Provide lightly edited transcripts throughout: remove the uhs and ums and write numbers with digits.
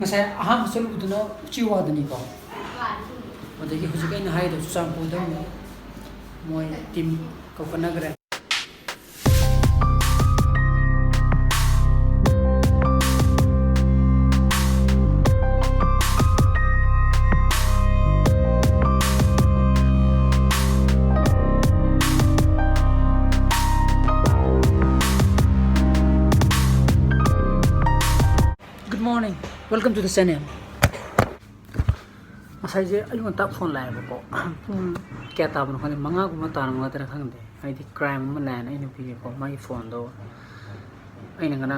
Masai aham selu duna ciwa dani ko. Odagi hujik aina hai do susam podam moi tim ko panagre. Good morning. Welcome to the channel. Masai je ayun ta phone lai ba ko. Kya ta ban khane manga gu ma ta na ma ta khang de. Ai di crime ma lai na ina pi ko my phone do. Ai na ngana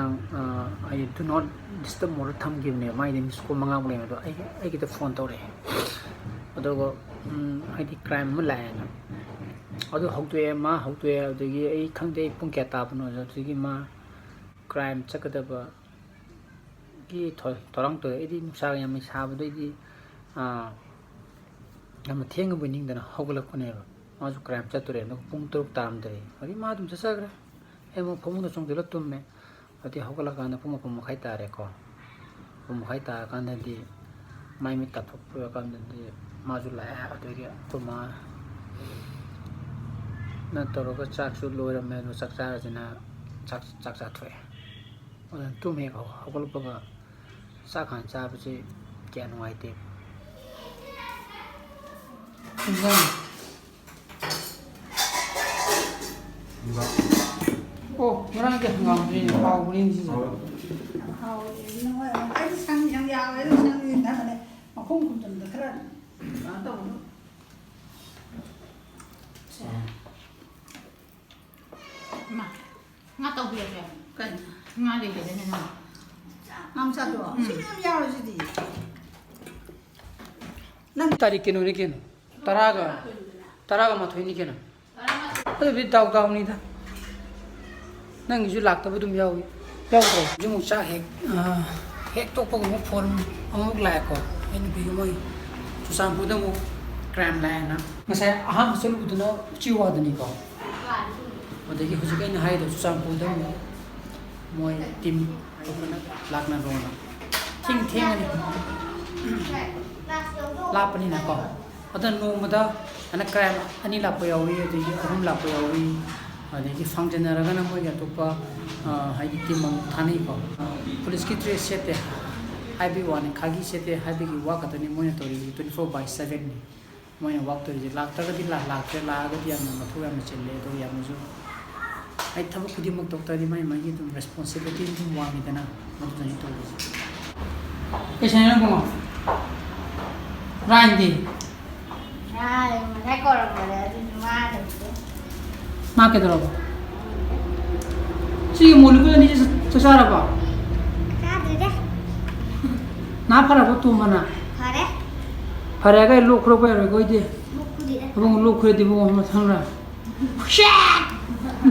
I do not disturb more tham give ne mai din ko manga gu ne do. Ai ki ta phone to re. Ado go ai di crime ma lai na. Ado hau tu ma hau tu ado gi ai khang de pung kya ta ban no jo gi ma crime chakada ba ki thorang to edi nusa yam sabu do edi yam theng bu ning dana hogla khone ba ma ju crime chature no pung turuk tam de ari ma dum chasa gra emo phomu no chong de lo tum me ati hogla ka na pum khai ta re ko pum khai ta kan da di mai mi ta phok pro kan da di ma ju la ado ge to ma na to ro ko chak su lo ra me no chak cha jina chak cha thwe tu me ko hogla pa sa khan cha ba chi kya nuai te oh ngarang ke ngam ni pau ni si hao nó ấy sang sang giàu ấy sang gì đó này mà không cần được cái đó đâu mà ngã tàu bia kìa cần ngã đi cái này nào làm sao được xin làm giàu là gì tari kenu ni kenu taraga ma thoi ni kenu ado bi daw ni da nang ju lak ta budum yaw ko ju mu cha hek to ko mo phone amuk la ko en bi moi chu sam bu da mo gram la na masai aham selu buduna chiwa dani ko odagi hujik aina hai do chu sam bu da moi tim ko na lak na ro na thing ani lap ni na ko adan no mada ana crime ani lap yawi adi ahum lap yawi adi ki function ra ga na mo ya to pa hai ki mang thani ko police ki dress sete IB one khagi sete IB ki wa ka ni mo ya to 24/7 ni mo ya wa to ji lak ta ga di la te la ga di am ma thu ya ma chelle to ya mo ju ai thabu khudi mok to ta di mai ma gi tum responsibility tum wa mi dana mo to ni to ke chana ko Randy. ai mà thấy cô rồi mà để ma được Ma ke daro. Si mulu ko ni sasara ba. cá đi đấy Na phara ba tu mana. thôi đấy Phara ga lu khro ba ro goi de. lúc gì đấy Abong lu khre di bo ma thang ra.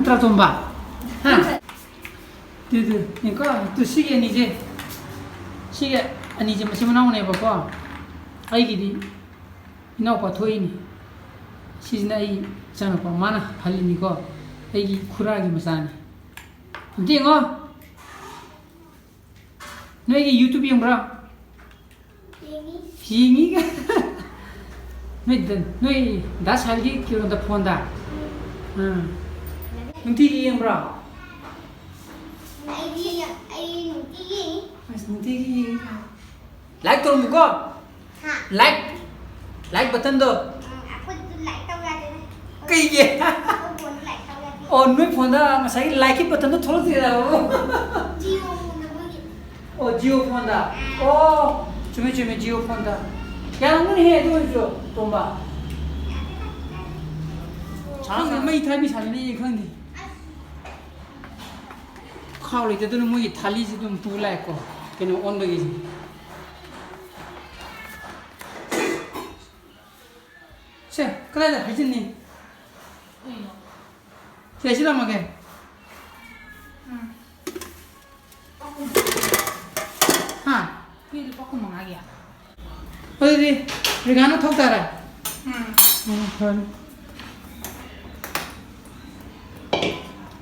Tra tum ba. Ha. Di ni ko tu si ge ni je. Si ge ani je ma si ma na ne ba ko. Ai ki di ina ko thoi ni. Si na ai chana ko mana hali ni ko. Ai ki khura gi ma sa ni. Di ngo. Noi ki YouTube yang bra. Hingi ka. Noi das halgi kyo da phone da. Nti ki yang bra. ai đi Mas nti ki. Like to muko. hả Like button do. aku lại tao ra đây Cái gì? aku muốn lại tao ra đây Oh, noi phone da masai like ki button do thoro di ra. chiêu nó mới Oh, Jio phone da. Oh, chume Jio phone da. Kya ngun he do jo tomba. Chang mai thai mi san ni khang di. Khao le te mo yi thali ji dum tu lai ko. Keno on do gi. Se, kala da hajin ni. Se sila ma ke. Ha, kia đi có không bằng ai vậy oi di. Regano thok ta ra. Thôi.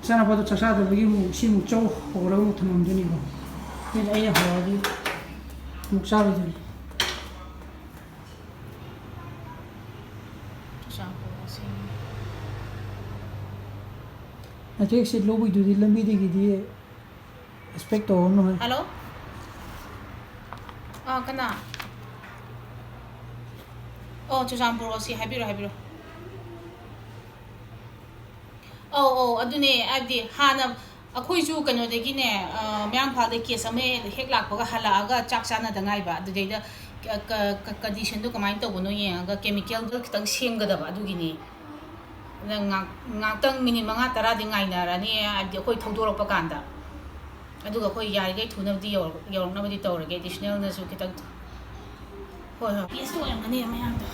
Sana poto chasa da bagi mu si mu chau ho ra mu thamam jani ko. Ni ai ya ho di. smoke sabe dun ꯆꯨꯔꯆꯥꯟꯄꯨꯔꯁꯤ ate exit lo bui du di lambi de gi di expect to no hai hello ꯀꯅꯥ ꯆꯨꯔꯆꯥꯟꯄꯨꯔ ꯑꯣꯁꯤ ꯍꯥꯏꯕꯤꯔꯣ ꯍꯥꯏꯕꯤꯔꯣ ꯑꯗꯨꯅꯦ ꯍꯥꯏꯕꯗꯤ ꯍꯥꯟꯅ ꯑꯩꯈꯣꯏꯁꯨ ꯀꯩꯅꯣꯗꯒꯤꯅꯦ ꯃꯌꯥꯡꯐꯥꯜꯗ case ꯑꯃ ꯍꯦꯛ ꯂꯥꯛꯄꯒ ꯍꯜꯂꯛꯑꯒ ꯆꯥꯛ ꯆꯥꯅꯗ ꯉꯥꯏꯕ ꯑꯗꯨꯗꯩꯗ ꯀꯟꯗꯤꯁꯟꯗꯣ ꯀꯃꯥꯏꯅ ꯇꯧꯕꯅꯣ ꯌꯦꯡꯉꯒ ꯀꯦꯃꯤꯀꯦꯜꯗꯣ ꯈꯤꯇꯪ ꯁꯦꯝꯒꯗꯕ ꯑꯗꯨꯒꯤꯅꯤ ꯉꯥꯛꯇꯪ ꯃꯤꯅꯤꯠ 5-10ꯗꯤ ꯉꯥꯏꯅꯔꯅꯤ ꯍꯥꯏꯕꯗꯤ ꯑꯩꯈꯣꯏ ꯊꯧꯗꯣꯔꯛꯄ ꯀꯥꯟꯗ ꯑꯗꯨꯒ ꯑꯩꯈꯣꯏ ꯌꯥꯔꯤꯈꯩ ꯊꯨꯅꯕꯗꯤ ꯌꯧꯔꯛꯅꯕꯗꯤ ꯇꯧꯔꯒꯦ ꯑꯦꯗꯤꯁꯅꯦꯜꯅꯁꯨ ꯈꯤꯇꯪ ꯍꯣꯏ ꯍꯣꯏ ꯀꯦꯁꯇꯣ ꯑꯣꯏꯔꯝꯒꯅꯤ ꯃꯌꯥꯝꯗꯣ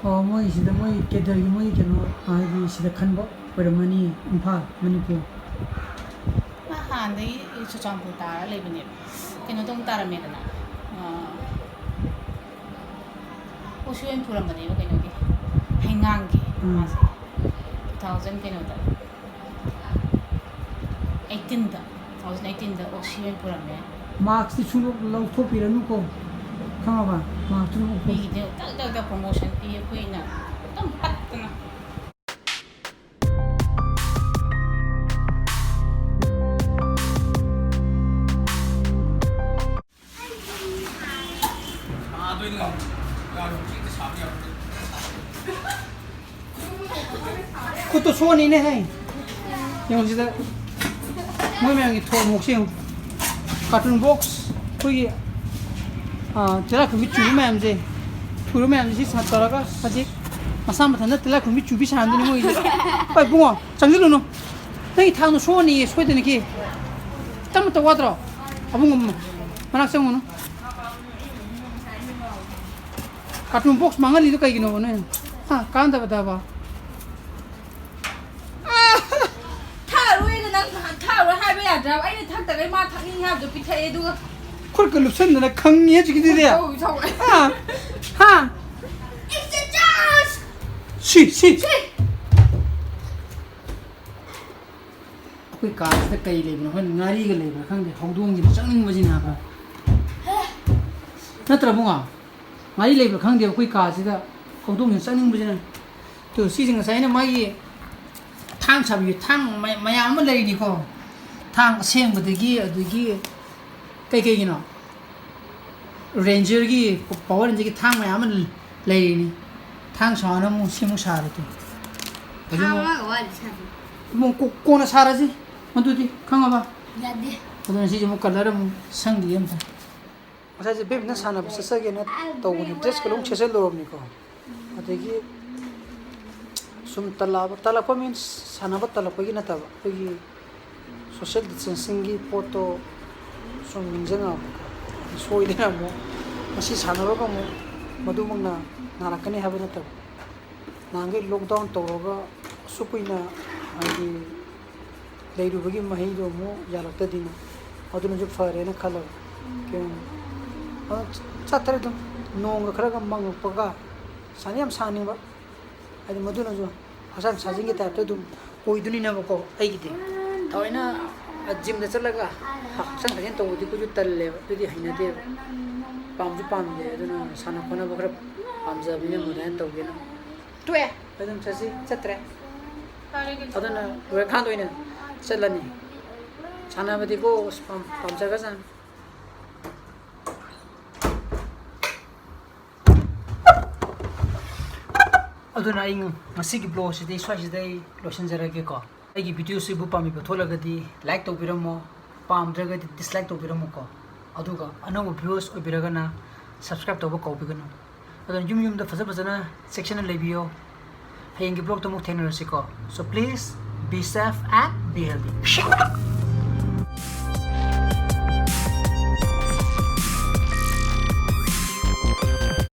moi sida moi kedar gi moi keno ai sida khanba paramani imphal manipur ꯍꯥꯟꯅꯗꯒꯤ ꯆꯨꯔꯆꯥꯟꯄꯨꯔ ꯇꯥꯔ ꯂꯩꯕꯅꯦꯕ ꯀꯩꯅꯣꯗ ꯑꯃꯨꯛ ꯇꯥꯔꯝꯃꯦꯗꯅ ꯎꯁꯣꯏ ꯄꯨꯔꯝꯕꯅꯦꯕ ꯀꯩꯅꯣꯒꯤ ꯍꯩꯉꯥꯡꯒꯤ ꯃꯥꯁꯦ 2000 ꯀꯩꯅꯣꯗ 2018ꯗ ꯎꯁꯣꯏ ꯄꯨꯔꯝꯃꯦ marks ti chulo lau tho piranu ko khama ba marks tu ko ꯃꯤꯒꯤꯗꯤ ꯇꯛ ꯄ꯭ꯔꯣꯃꯣꯁꯟ ꯄꯤ ꯑꯩꯈꯣꯏꯅ ꯑꯗꯨꯝ ꯄꯠꯇꯅ ko to so ni ne hai yong sida moi me ngi tho mok se carton box koi tera ko mi chu me am je puru me am ji sa tara ka haji masam thana tela ko mi chu bi sa ni moi pai bungo changli lu no nei thang no so ni so de ni ki tam to wadro abung manak sang no carton box mangali do kai gino no ha kan da bata ba 콜 그 룹선 나 강해 주기도 돼요. 하. 시. कोई काज त कई Lebon हन नारी के Lebon खंगे हौदोंग जिन चंगनिंग बजिना बा नत्र बुंगा नारी Lebon खंगे कोई काज दा हौदोंग जिन चंगनिंग बजिना तो सी जिंग साइना मागी थांग साबि थांग मयाम लेनि को थांग सेंबदगी अदुगी कई गिनो रेंजर की पावर रेंजर की थांग मयाम लेनि थांग साना मु सिमु सारते मु कोना साराजी मदुदी खंगाबा यादे अदुन सी मु कलर मु संगी एम था असा जे बेबना साना बससगे न तौबनि ड्रेस को लोंग छेसे लोरमनि को अदगी सुम तलाप मीन्स सानाबा तलापगी नतबा अगी सोशल डिस्टेंसिंग की फोटो सुम निंजंगा सोइदेना मु मसी सानाबा को मु मदुमंगना नारकने हाबे नतबा नांगे लॉकडाउन तौरगा सुकुइना आगे लेरुबगी महिदो मु यालक्तदिना अदुन जो फरेना खलो के छात्र नोंग खरगा मंगपगा सानियम सानिबा आदि मदुन जो हसन साजिंग के टाइप तो कोइदुनी ना को आइगिदे तवैना जिम द चलगा हसन खजन तो उदी को जो तल्ले तुदी हैनदे पामदे अदुना साना कोना बखरा पामजाबिने मुदान तौगेना तुए अदुन ससी छत्रे अदुना वे खानदोइना चलनी सानाबदी को पामजागा सान अदुना आइ मसिगी ब्लॉग सिदे स्वाइसिदे लोशन जरगे को आइगी वीडियो सिबु पामी बथोलगदी लाइक तौबिरमो पामद्रगदी डिसलाइक तौबिरमो को अदुगा अनौ व्यूअर्स ओबिरगना सब्सक्राइब तौबो कौबिगनो अदुन युम द फजना सेक्शन लेबियो हेंगी ब्लॉग तमु थेनरसिको so please be safe and be healthy